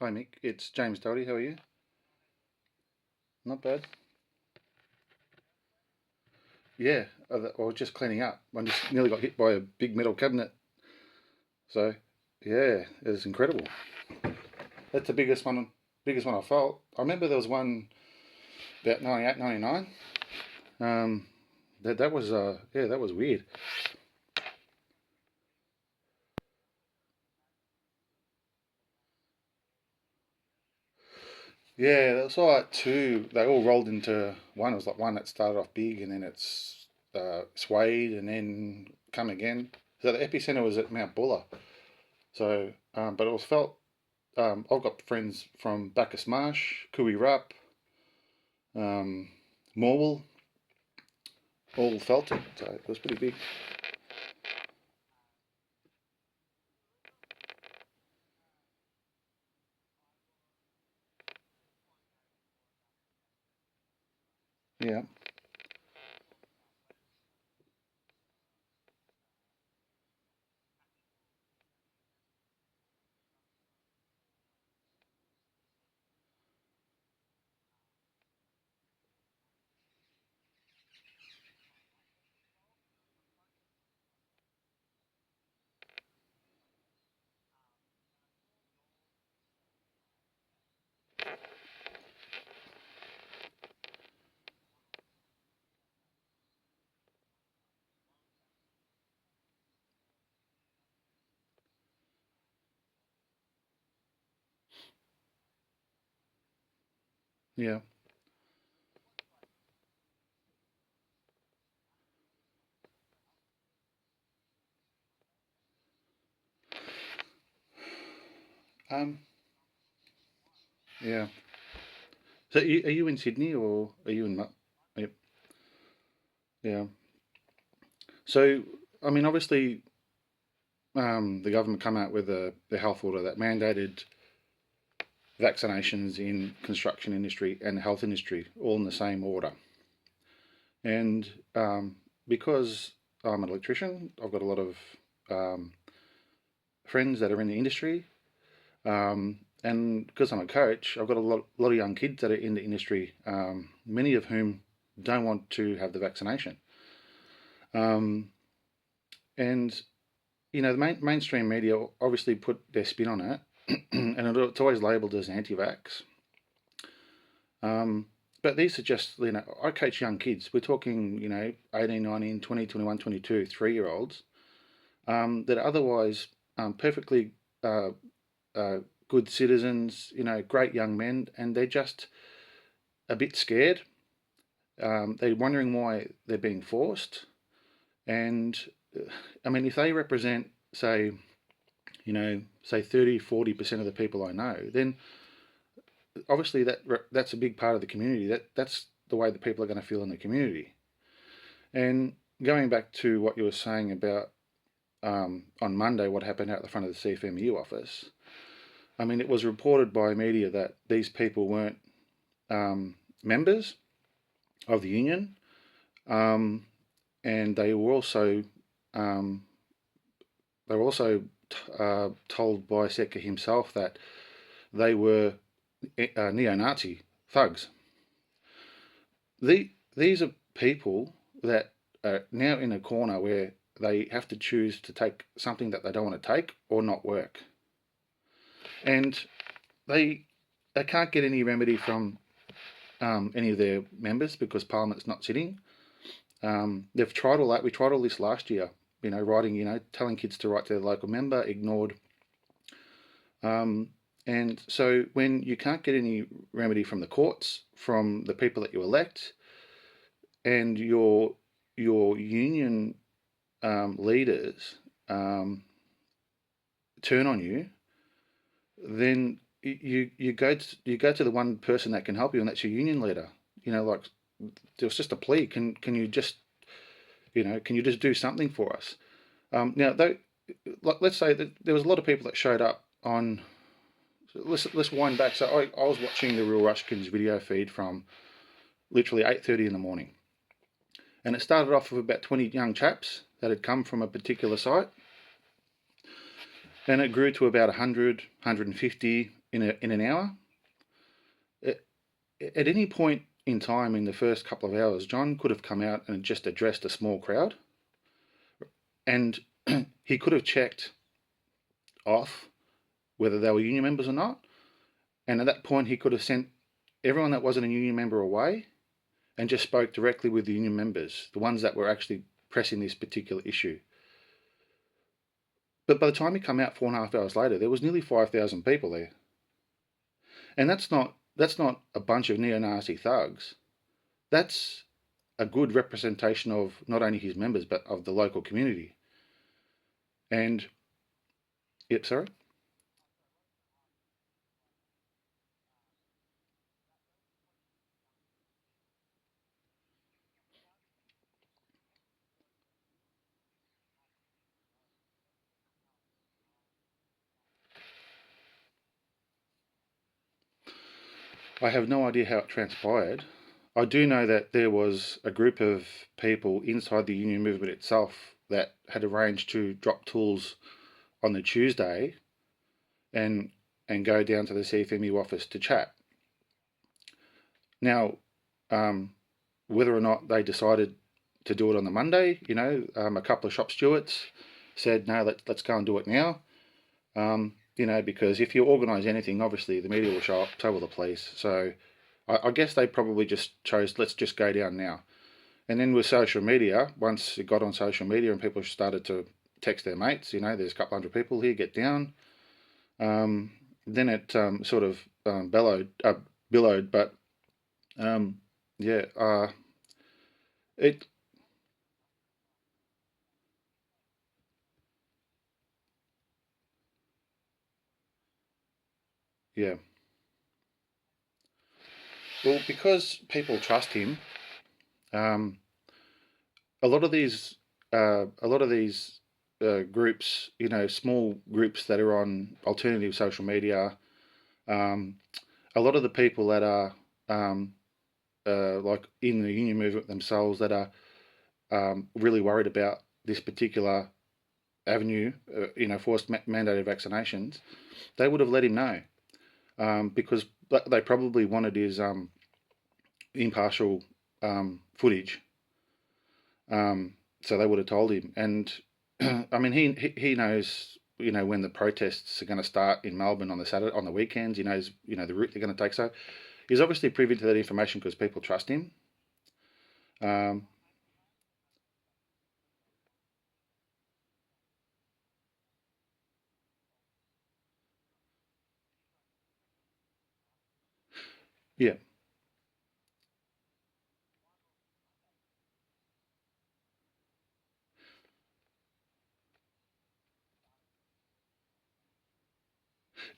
Hi Mick, it's James Doherty. How are you? Not bad. Yeah, I was just cleaning up. I just nearly got hit by a big metal cabinet. So, yeah, it was incredible. That's the biggest one I felt. I remember there was one about 98, 99. That was yeah, that was weird. Yeah, there was like two. They all rolled into one. It was like one that started off big and then it's swayed and then come again. So the epicenter was at Mount Buller. So, but it was felt. I've got friends from Bacchus Marsh, Cooey Rup, um, Morwell, all felt it. So it was pretty big. Yeah, yeah. Um, yeah. So are you in Sydney or are you in? Yep. Yeah. So I mean, obviously, the government come out with the health order that mandated vaccinations in construction industry and the health industry all in the same order. And because I'm an electrician, I've got a lot of um, friends that are in the industry. And because I'm a coach, I've got a lot of young kids that are in the industry, many of whom don't want to have the vaccination. Um, and, the mainstream media obviously put their spin on it, and it's always labelled as anti vax. But these are just, I coach young kids. We're talking, 18, 19, 20, 21, 22, 3-year-olds that are otherwise perfectly uh, uh, good citizens, great young men, and they're just a bit scared. They're wondering why they're being forced. And I mean, if they represent, say 30, 40% of the people I know, then obviously that's a big part of the community. That's the way the people are going to feel in the community. And going back to what you were saying about on Monday, what happened out the front of the CFMU office, I mean, it was reported by media that these people weren't members of the union, um, and um, they were also told by Setka himself that they were neo-Nazi thugs. These are people that are now in a corner where they have to choose to take something that they don't want to take or not work, and they they can't get any remedy from any of their members because Parliament's not sitting. They've tried all that. We tried all this last year. Writing, telling kids to write to their local member, ignored. Um, and so when you can't get any remedy from the courts, from the people that you elect, and your union leaders turn on you, then you go to the one person that can help you, and that's your union leader. Like there was just a plea. Can you just can you just do something for us? Now, though, like, let's say that there was a lot of people that showed up on. So let's wind back. So I was watching the Real Rushkins video feed from literally 8:30 in the morning, and it started off with about 20 young chaps that had come from a particular site, and it grew to about 100, 150, in an hour. At, at any point in time in the first couple of hours, John could have come out and just addressed a small crowd, and he could have checked off whether they were union members or not. And at that point, he could have sent everyone that wasn't a union member away and just spoke directly with the union members, the ones that were actually pressing this particular issue. But by the time he came out 4.5 hours later, there was nearly 5,000 people there. And that's not a bunch of neo-Nazi thugs. That's a good representation of not only his members, but of the local community. And, yep, sorry? I have no idea how it transpired. I do know that there was a group of people inside the union movement itself that had arranged to drop tools on the Tuesday and go down to the CFMU office to chat. Now, whether or not they decided to do it on the Monday, a couple of shop stewards said, no, let's go and do it now. Because if you organise anything, obviously the media will show up, so will the police. So I guess they probably just chose, let's just go down now. And then with social media, once it got on social media and people started to text their mates, there's a couple hundred people here, get down. Then it sort of billowed, but it, yeah. Well, because people trust him, um, a lot of these, groups, small groups that are on alternative social media, um, a lot of the people that are like in the union movement themselves that are really worried about this particular avenue, forced mandated vaccinations, they would have let him know, because they probably wanted his impartial footage. So they would have told him, and I mean, he knows, when the protests are going to start in Melbourne on the weekends. He knows, the route they're going to take. So he's obviously privy to that information because people trust him. Um, yeah,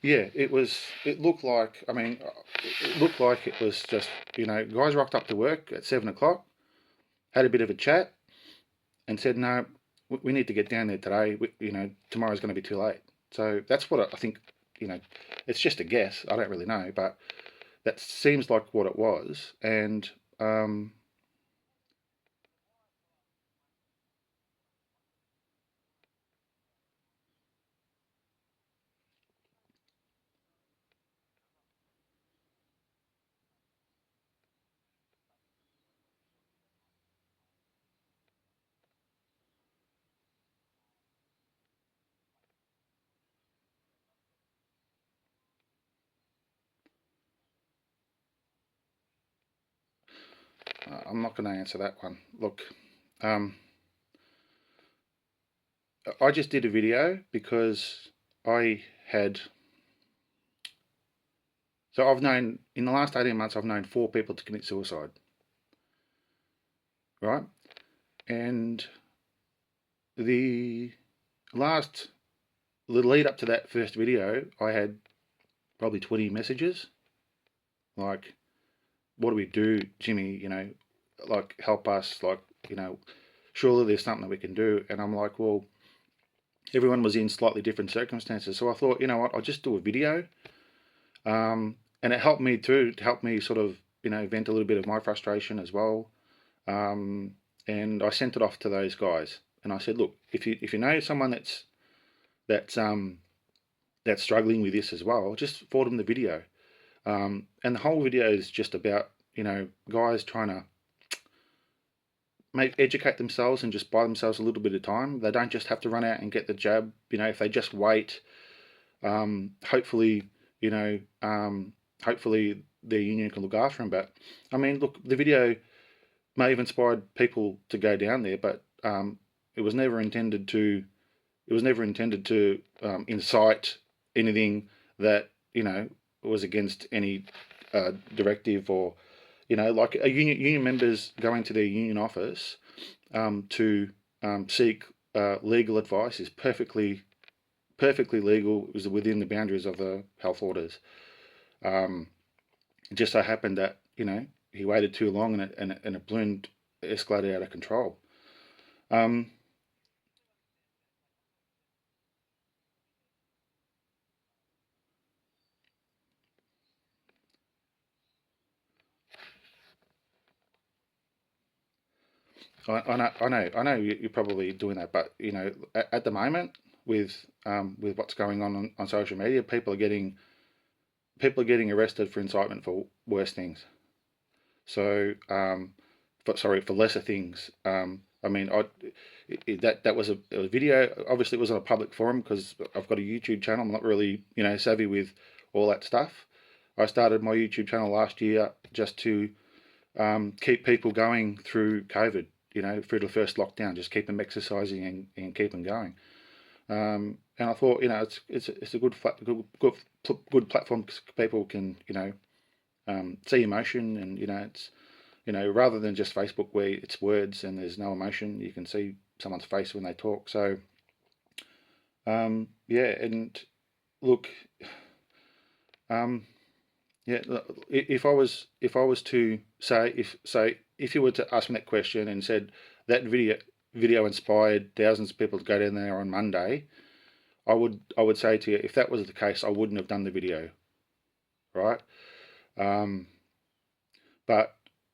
yeah. It was. It looked like. I mean, it looked like it was just, guys rocked up to work at 7 o'clock, had a bit of a chat, and said, no, we need to get down there today. Tomorrow's going to be too late. So that's what I think. It's just a guess. I don't really know, but that seems like what it was. And I'm not going to answer that one. Look, um, I just did a video because I had. So I've known, in the last 18 months, I've known 4 people to commit suicide, right? And the last, the lead up to that first video, I had probably 20 messages like, what do we do, Jimmy? Like, help us, like, surely there's something that we can do. And I'm like, well, everyone was in slightly different circumstances. So I thought, you know what, I'll just do a video. And it helped me too, to help me sort of, vent a little bit of my frustration as well. And I sent it off to those guys. And I said, look, if you know someone that's that's struggling with this as well, just forward them the video. And the whole video is just about, guys trying to educate themselves and just buy themselves a little bit of time. They don't just have to run out and get the jab. If they just wait, hopefully, hopefully their union can look after them. But I mean, look, the video may have inspired people to go down there, but it was never intended to. It was never intended to incite anything that was against any directive, or like a union members going to their union office to seek legal advice is perfectly legal. It was within the boundaries of the health orders. It just so happened that he waited too long, and it ballooned, escalated out of control. I know you're probably doing that, but at the moment with what's going on social media, people are getting arrested for incitement for worse things. So, for lesser things. I mean, that was a video. Obviously, it was on a public forum because I've got a YouTube channel. I'm not really savvy with all that stuff. I started my YouTube channel last year just to keep people going through COVID. Through the first lockdown, just keep them exercising and keep them going. And I thought, it's a good platform because people can see emotion, and it's rather than just Facebook where it's words and there's no emotion, you can see someone's face when they talk. So yeah, and look, yeah, if I was to say, if you were to ask me that question and said that video inspired thousands of people to go down there on Monday, I would say to you, if that was the case, I wouldn't have done the video, right? But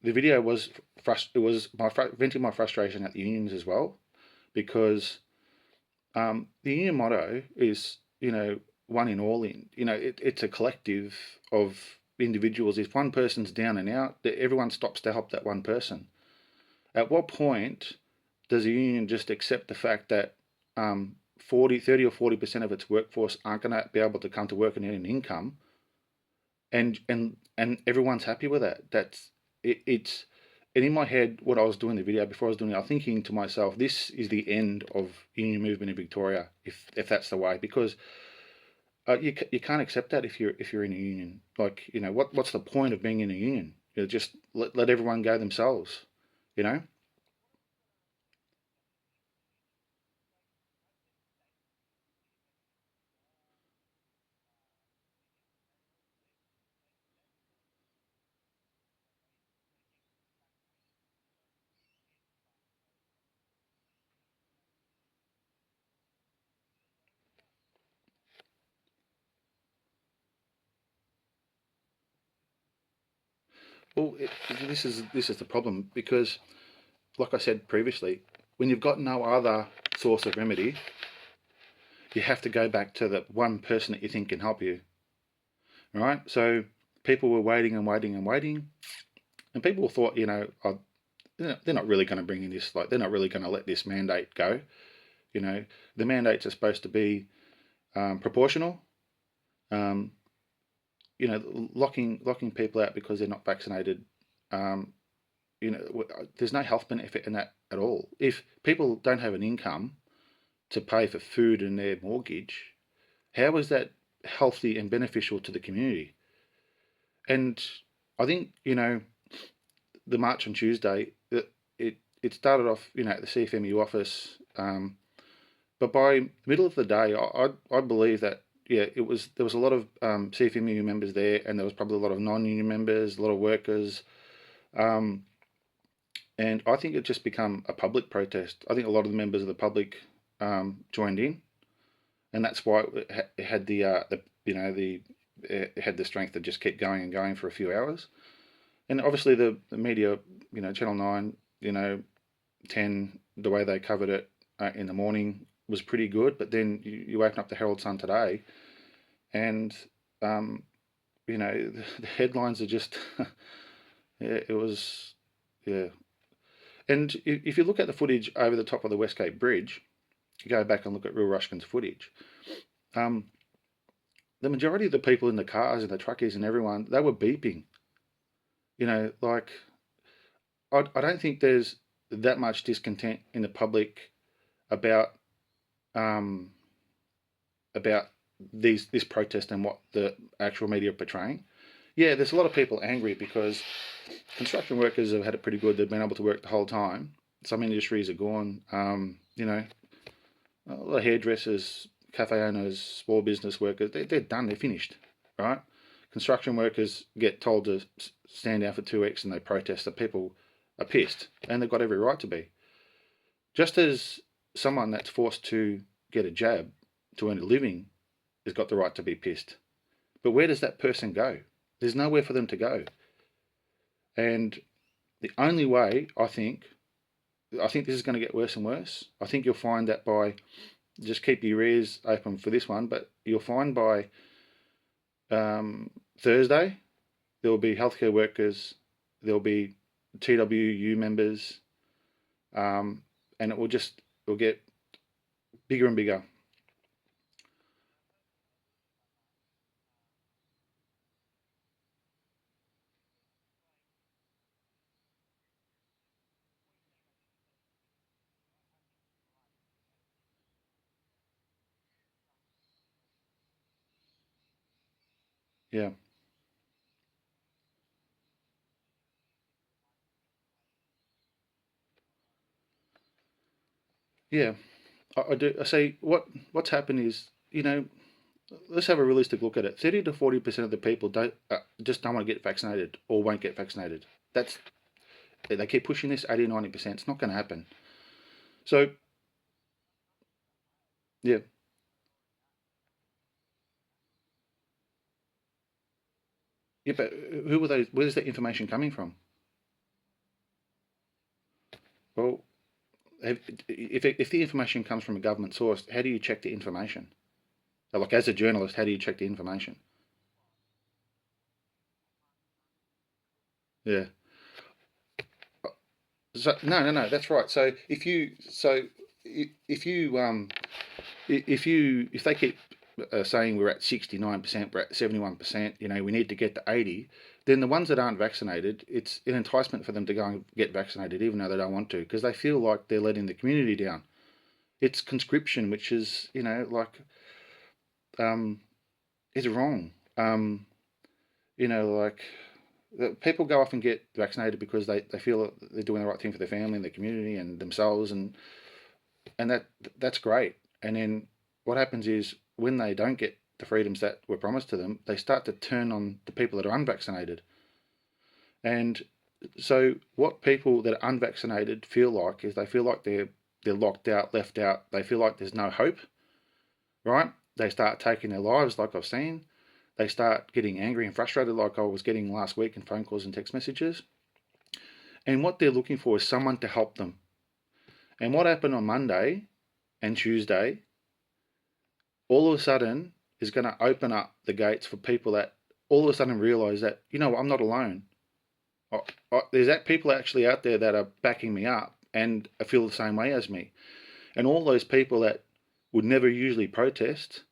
the video was venting my frustration at the unions as well, because the union motto is one in, all in. It's a collective of individuals. If one person's down and out, everyone stops to help that one person. At what point does a union just accept the fact that 30 or 40% of its workforce aren't going to be able to come to work and earn an income, and everyone's happy with that? It's and in my head, what I was doing the video before I was doing it, I was thinking to myself, this is the end of union movement in Victoria if that's the way, because you can't accept that if you're in a union. Like, what's the point of being in a union? Just let everyone go themselves. Well, this is the problem, because, like I said previously, when you've got no other source of remedy, you have to go back to the one person that you think can help you. All right. So people were waiting and waiting and waiting, and people thought, oh, they're not really going to bring in this. Like, they're not really going to let this mandate go. The mandates are supposed to be proportional. Um, locking people out because they're not vaccinated. There's no health benefit in that at all. If people don't have an income to pay for food and their mortgage, how is that healthy and beneficial to the community? And I think the march on Tuesday, it started off at the CFMU office, but by the middle of the day, I believe that there was a lot of CFMU members there, and there was probably a lot of non-union members, a lot of workers, and I think it just become a public protest. I think a lot of the members of the public joined in, and that's why it had it had the strength to just keep going and going for a few hours. And obviously the media, Channel 9, 10, the way they covered it in the morning was pretty good. But then you open up the Herald Sun today, and you know, the headlines are just yeah, it was yeah. And if you look at the footage over the top of the Westgate Bridge, you go back and look at Real Rushkin's footage. Um, the majority of the people in the cars and the truckies and everyone, they were beeping. You know, like I don't think there's that much discontent in the public about um, about this protest and what the actual media are portraying. Yeah, there's a lot of people angry because construction workers have had it pretty good. They've been able to work the whole time. Some industries are gone. You know, a lot of hairdressers, cafe owners, small business workers, they're done. They're finished, right? Construction workers get told to stand down for 2 weeks and they protest. The people are pissed, and they've got every right to be. Just as someone that's forced to get a jab to earn a living has got the right to be pissed. But where does that person go? There's nowhere for them to go. And the only way, I think this is going to get worse and worse. I think you'll find that by, just keep your ears open for this one, but you'll find by Thursday, there will be healthcare workers, there will be TWU members, and it'll get bigger and bigger. Yeah, yeah. I do. I say what's happened is, you know, let's have a realistic look at it. 30 to 40% of the people just don't want to get vaccinated or won't get vaccinated. That's They keep pushing this 80, 90%. It's not going to happen. So yeah, yeah. But who are those? Where's that information coming from? Well, if the information comes from a government source, how do you check the information? Like, as a journalist, how do you check the information? Yeah. So no, that's right. So if you if they keep saying we're at 69%, we're at 71%, you know, we need to get to 80, then the ones that aren't vaccinated, it's an enticement for them to go and get vaccinated, even though they don't want to, because they feel like they're letting the community down. It's conscription, which is, you know, like, is wrong. You know, like, people go off and get vaccinated because they feel that they're doing the right thing for their family and their community and themselves, and that's great. And then what happens is, when they don't get the freedoms that were promised to them, they start to turn on the people that are unvaccinated. And so what people that are unvaccinated feel like is, they feel like they're locked out, left out. They feel like there's no hope, right? They start taking their lives, like I've seen. They start getting angry and frustrated, like I was getting last week in phone calls and text messages. And what they're looking for is someone to help them. And what happened on Monday and Tuesday, all of a sudden, is going to open up the gates for people that all of a sudden realise that, you know, I'm not alone. There's people actually out there that are backing me up and feel the same way as me. And all those people that would never usually protest,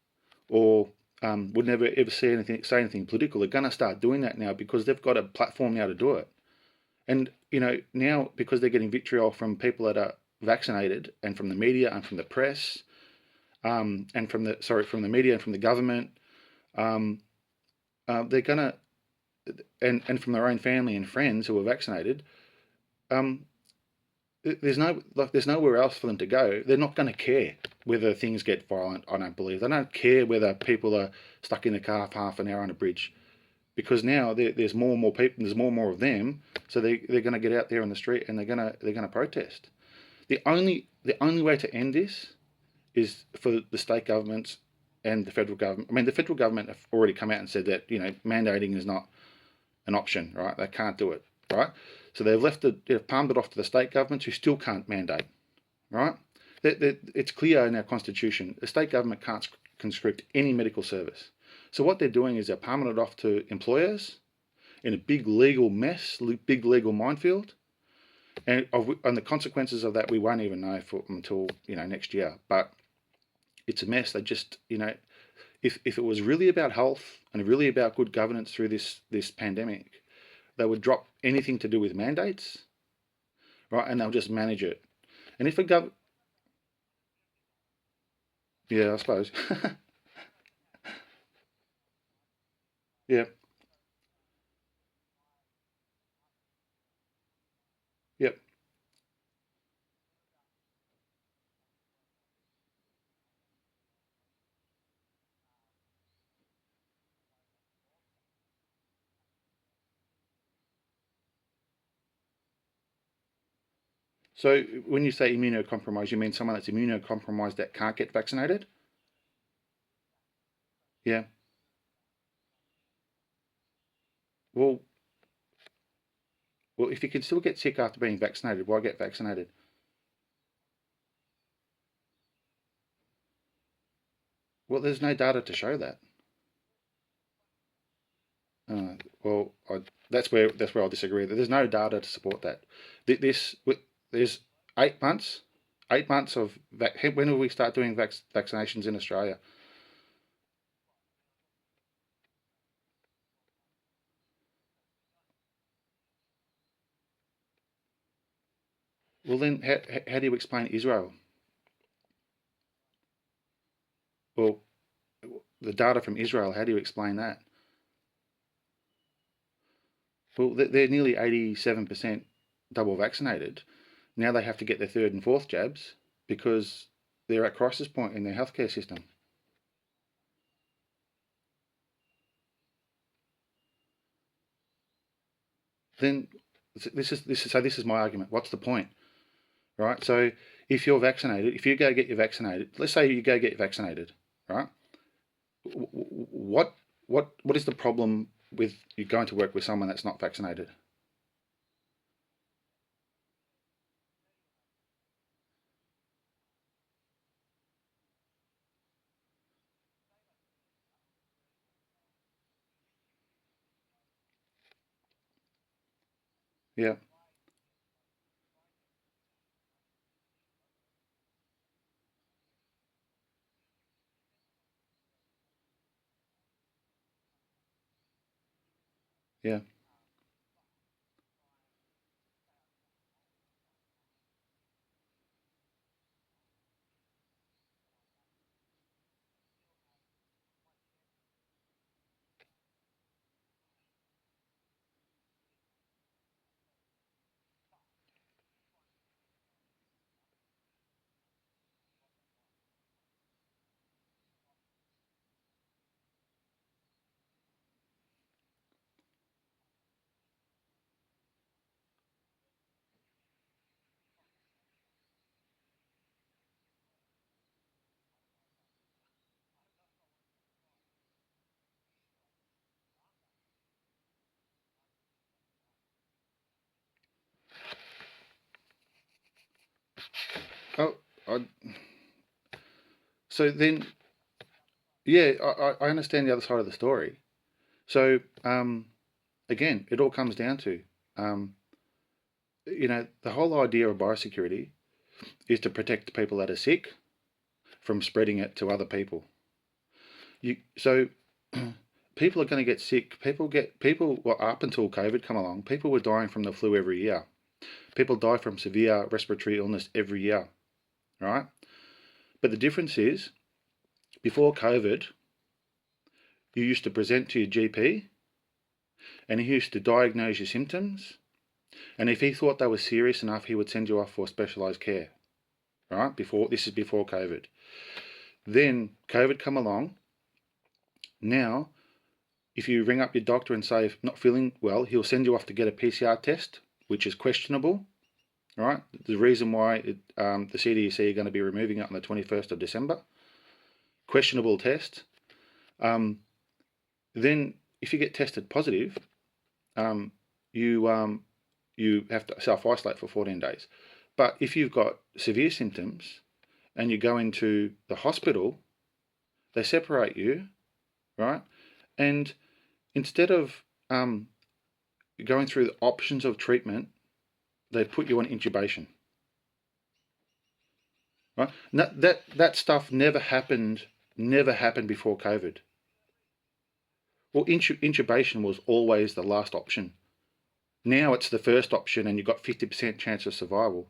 or would never ever say anything political, are going to start doing that now, because they've got a platform now to do it. And, you know, now, because they're getting vitriol from people that are vaccinated, and from the media and from the press, and from the media and from the government, they're gonna, and from their own family and friends who are vaccinated. There's nowhere else for them to go. They're not going to care whether things get violent. I don't believe they don't care whether people are stuck in the car for half an hour on a bridge, because now there's more and more people. There's more and more of them, so they're going to get out there on the street and they're going to protest. The only way to end this is for the state governments and the federal government. I mean, the federal government have already come out and said that, you know, mandating is not an option, right? They can't do it, right? So they've palmed it off to the state governments, who still can't mandate, right? It's clear in our constitution, the state government can't conscript any medical service. So what they're doing is they're palming it off to employers in a big legal mess, big legal minefield, and the consequences of that we won't even know until next year. But it's a mess. They just if it was really about health and really about good governance through this pandemic, they would drop anything to do with mandates, right? And they'll just manage it. And if yeah, I suppose, yeah, yep. So when you say immunocompromised, you mean someone that's immunocompromised that can't get vaccinated? Yeah. Well, if you can still get sick after being vaccinated, why get vaccinated? Well, there's no data to show that. Uh, well, that's where I'll disagree. There's no data to support that. There's 8 months, 8 months of when will we start doing vaccinations in Australia? Well, then how do you explain Israel? Well, the data from Israel, how do you explain that? Well, they're nearly 87% double vaccinated. Now they have to get their third and fourth jabs because they're at crisis point in their healthcare system. Then this is my argument. What's the point, right? So if you're vaccinated, if you go get you vaccinated, let's say you go get vaccinated, right? What is the problem with you going to work with someone that's not vaccinated? Yeah, yeah, oh, I, so then yeah, I understand the other side of the story. So again, it all comes down to um, the whole idea of biosecurity is to protect people that are sick from spreading it to other people. So people are going to get sick. Well, up until COVID come along, people were dying from the flu every year. People die from severe respiratory illness every year, right? But the difference is, before COVID, you used to present to your GP and he used to diagnose your symptoms. And if he thought they were serious enough, he would send you off for specialised care, right? This is before COVID. Then COVID come along. Now, if you ring up your doctor and say not feeling well, he'll send you off to get a PCR test, which is questionable, right? The reason why the CDC are going to be removing it on the 21st of December. Questionable test. Then, if you get tested positive, um, you have to self-isolate for 14 days. But if you've got severe symptoms and you go into the hospital, they separate you, right? And instead of going through the options of treatment, they put you on intubation. Right? That stuff never happened before COVID. Well, intubation was always the last option. Now it's the first option, and you've got 50% chance of survival.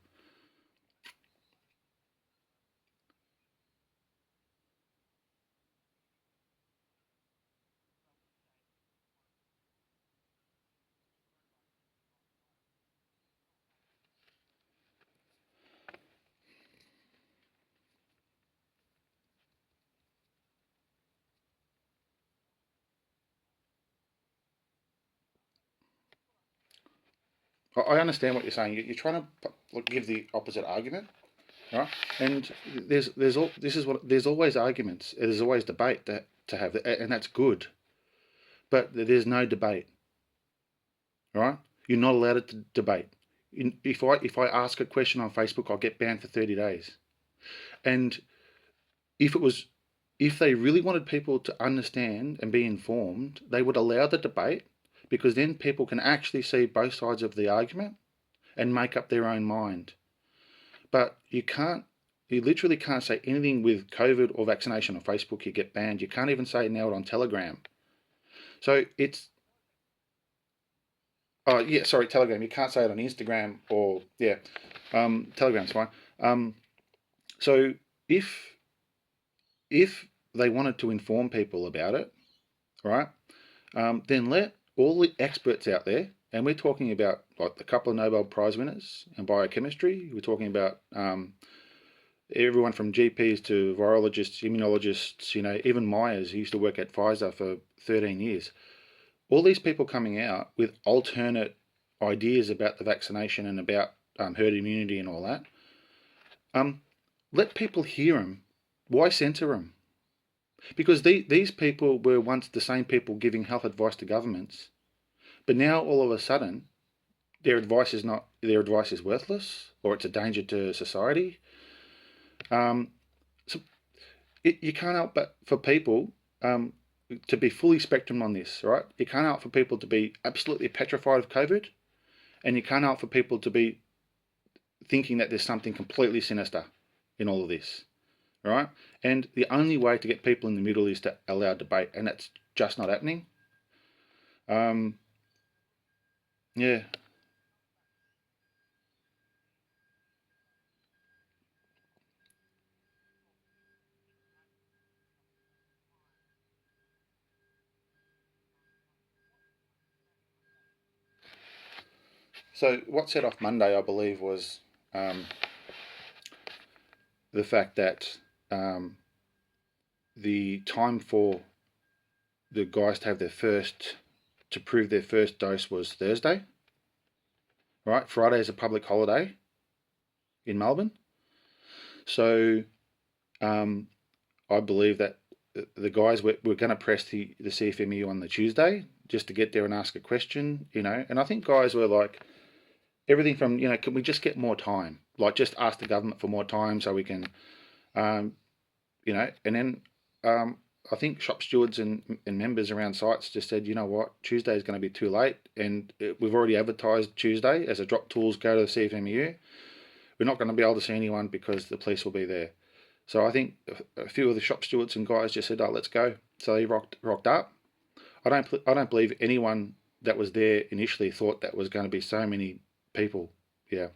I understand what you're saying. You're trying to give the opposite argument, right? And there's always arguments. There's always debate to have, and that's good. But there's no debate, right? You're not allowed to debate. If I ask a question on Facebook, I'll get banned for 30 days. And if it was if they really wanted people to understand and be informed, they would allow the debate, because then people can actually see both sides of the argument and make up their own mind. But you literally can't say anything with COVID or vaccination on Facebook, you get banned. You can't even say it now on Telegram. So it's, oh yeah, sorry, Telegram. You can't say it on Instagram or, yeah, Telegram's fine. So if they wanted to inform people about it, right, then let all the experts out there, and we're talking about like a couple of Nobel Prize winners in biochemistry. We're talking about everyone from GPs to virologists, immunologists, even Myers, who used to work at Pfizer for 13 years. All these people coming out with alternate ideas about the vaccination and about herd immunity and all that. Let people hear them. Why censor them? Because these people were once the same people giving health advice to governments, but now all of a sudden their advice is worthless, or it's a danger to society. So you can't help but for people to be fully spectrum on this, right? You can't help for people to be absolutely petrified of COVID, and you can't help for people to be thinking that there's something completely sinister in all of this, right? And the only way to get people in the middle is to allow debate, and that's just not happening. Yeah. So what set off Monday, I believe, was the fact that the time for the guys to have to prove their first dose was Thursday, right? Friday is a public holiday in Melbourne. So I believe that the guys were going to press the CFMEU on the Tuesday just to get there and ask a question, and I think guys were like, everything from, can we just get more time? Like, just ask the government for more time so we can, and then I think shop stewards and members around sites just said, you know what, Tuesday is going to be too late, and we've already advertised Tuesday as a drop tools go to the CFMEU. We're not going to be able to see anyone because the police will be there. So I think a few of the shop stewards and guys just said, oh, let's go. So they rocked up. I don't believe anyone that was there initially thought that was going to be so many people. Yeah.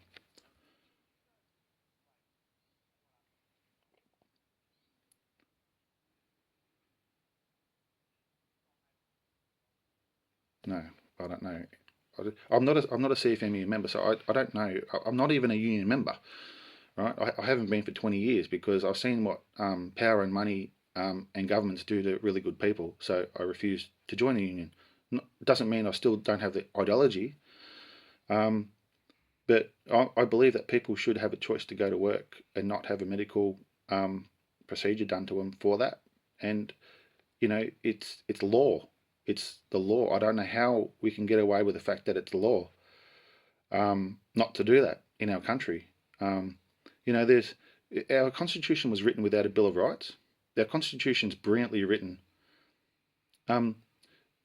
No, I don't know. I'm not a CFMU member, so I don't know. I'm not even a union member, right? I haven't been for 20 years because I've seen what power and money and governments do to really good people. So I refuse to join the union. Doesn't mean I still don't have the ideology, but I believe that people should have a choice to go to work and not have a medical procedure done to them for that. And it's law. It's the law. I don't know how we can get away with the fact that it's the law not to do that in our country. There's our Constitution was written without a Bill of Rights. Our Constitution's brilliantly written.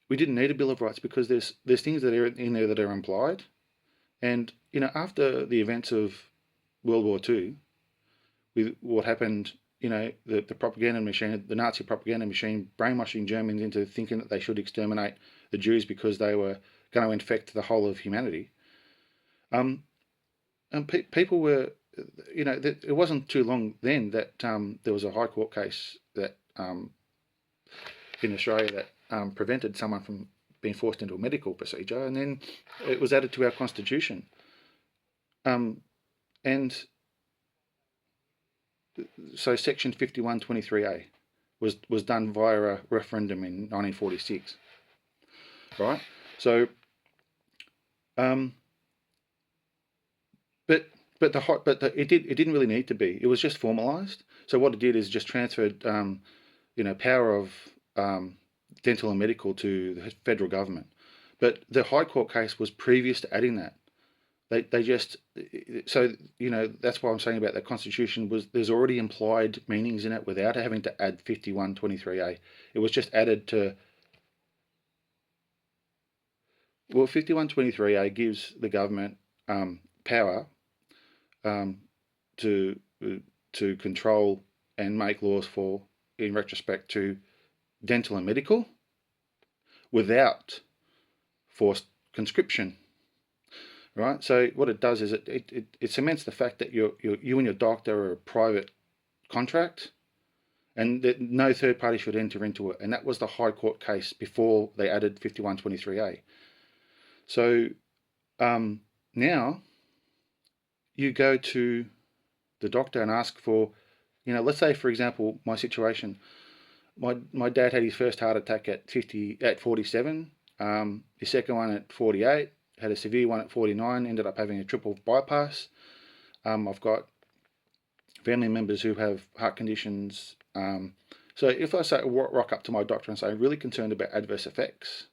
we didn't need a Bill of Rights because there's things that are in there that are implied. And, after the events of World War II, with what happened, the propaganda machine, the Nazi propaganda machine, brainwashing Germans into thinking that they should exterminate the Jews because they were going to infect the whole of humanity. And people were, it wasn't too long then that there was a High Court case that in Australia that prevented someone from being forced into a medical procedure, and then it was added to our constitution. And so Section 5123A was done via a referendum in 1946, right? So, but it didn't really need to be. It was just formalised. So what it did is just transferred, power of dental and medical to the federal government. But the High Court case was previous to adding that. They just, so, that's why I'm saying about the Constitution was there's already implied meanings in it without having to add 5123A. It was just added to, 5123A gives the government power to control and make laws for, in retrospect to dental and medical, without forced conscription. Right, so what it does is it cements the fact that you and your doctor are a private contract, and that no third party should enter into it. And that was the High Court case before they added 5123A. So now you go to the doctor and ask for, let's say for example my situation. My dad had his first heart attack at 47, his second one at 48. Had a severe one at 49, ended up having a triple bypass. I've got family members who have heart conditions. So if I say rock up to my doctor and say I'm really concerned about adverse effects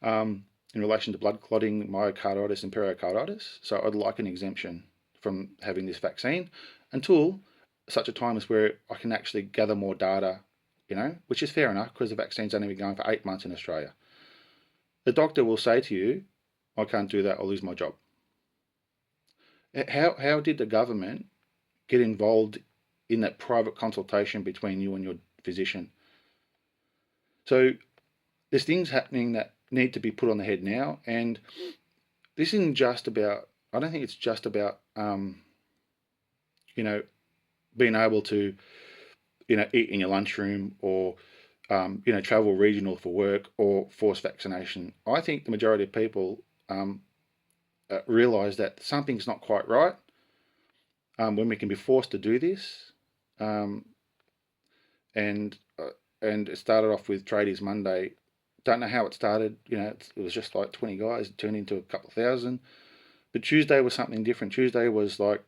in relation to blood clotting, myocarditis and pericarditis, so I'd like an exemption from having this vaccine until such a time as where I can actually gather more data, which is fair enough because the vaccine's only been going for 8 months in Australia. The doctor will say to you, I can't do that, I'll lose my job. How did the government get involved in that private consultation between you and your physician? So there's things happening that need to be put on the head now, and this isn't just about, I don't think it's just about, being able to, eat in your lunchroom or, travel regional for work or forced vaccination. I think the majority of people realise that something's not quite right when we can be forced to do this. And it started off with Tradies Monday. Don't know how it started. It was just like 20 guys. It turned into a couple of thousand. But Tuesday was something different. Tuesday was like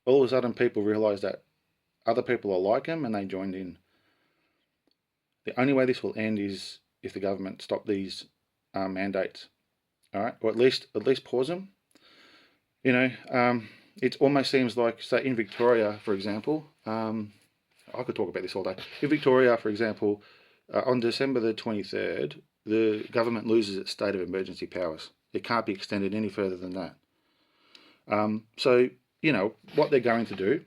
all of a sudden people realised that other people are like them and they joined in. The only way this will end is if the government stop these mandates. All right, or at least pause them. It almost seems like, say, in Victoria, for example, I could talk about this all day. In Victoria, for example, on December the 23rd, the government loses its state of emergency powers. It can't be extended any further than that. So, what they're going to do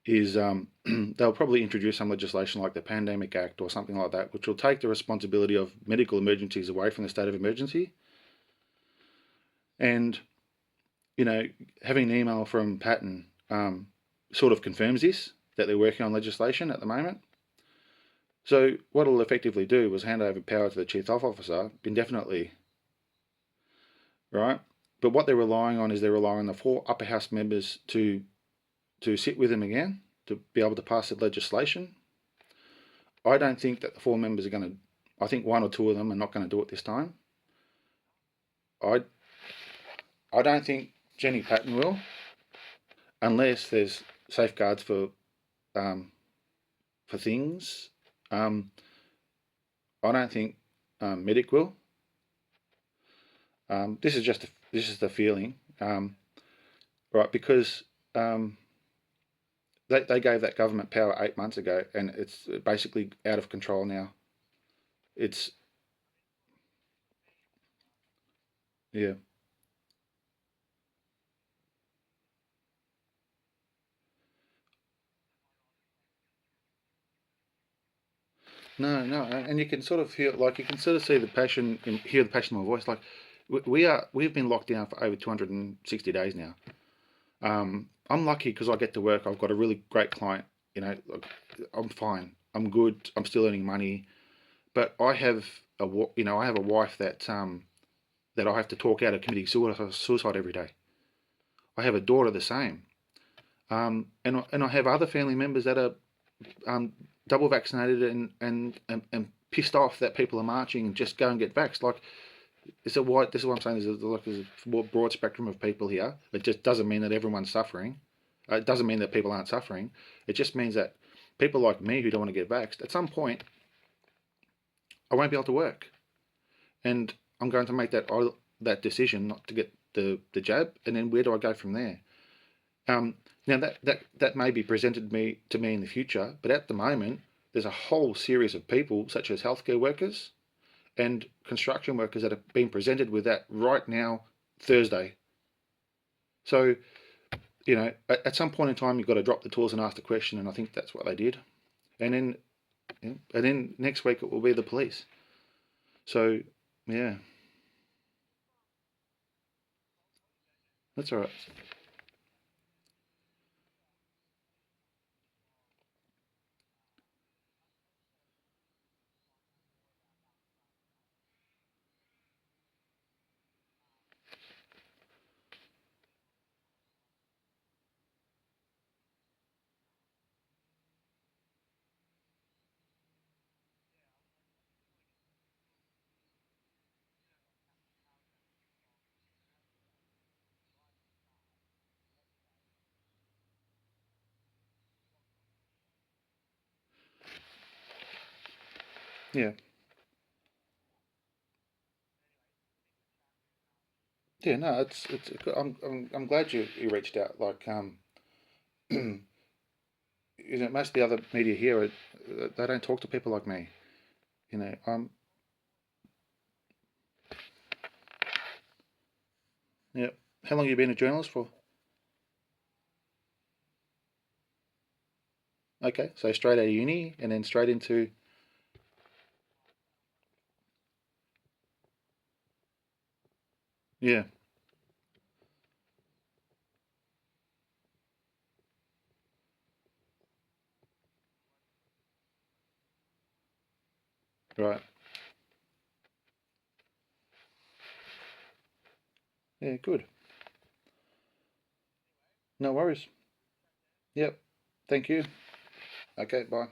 is they'll probably introduce some legislation like the Pandemic Act or something like that, which will take the responsibility of medical emergencies away from the state of emergency. And, having an email from Patton sort of confirms this, that they're working on legislation at the moment. So what it'll effectively do is hand over power to the Chief Health Officer indefinitely, right? But what they're relying on is they're relying on the 4 upper house members to sit with them again, to be able to pass the legislation. I don't think that the 4 members are going to, I think 1 or 2 of them are not going to do it this time. I don't think Jenny Patton will, unless there's safeguards for things. I don't think Medic will. This is the feeling, right? Because they gave that government power 8 months ago, and it's basically out of control now. It's Yeah. No, no, and you can sort of feel like you can sort of see the passion and hear the passion in my voice. Like we've been locked down for over 260 days now. I'm lucky because I get to work. I've got a really great client. You know, like, I'm fine. I'm good. I'm still earning money, but I have I have a wife that I have to talk out of committing suicide every day. I have a daughter the same, and I have other family members that are um, double vaccinated and pissed off that people are marching and just go and get vaxxed. Like, this is what I'm saying. There's a broad spectrum of people here. It just doesn't mean that everyone's suffering. It doesn't mean that people aren't suffering. It just means that people like me who don't want to get vaxxed, at some point, I won't be able to work, and I'm going to make that decision not to get the jab. And then where do I go from there? Um, Now that may be presented to me in the future, but at the moment, there's a whole series of people, such as healthcare workers and construction workers, that are being presented with that right now, Thursday. So, at some point in time, you've got to drop the tools and ask the question, and I think that's what they did. And then, next week it will be the police. So, yeah, that's all right. Yeah, yeah. No, it's. I'm glad you reached out. Like most of the other media here, they don't talk to people like me. You know, yeah. How long have you been a journalist for? Okay, so straight out of uni and then straight into, yeah, right. Yeah, good. No worries. Yep. Thank you. Okay, bye.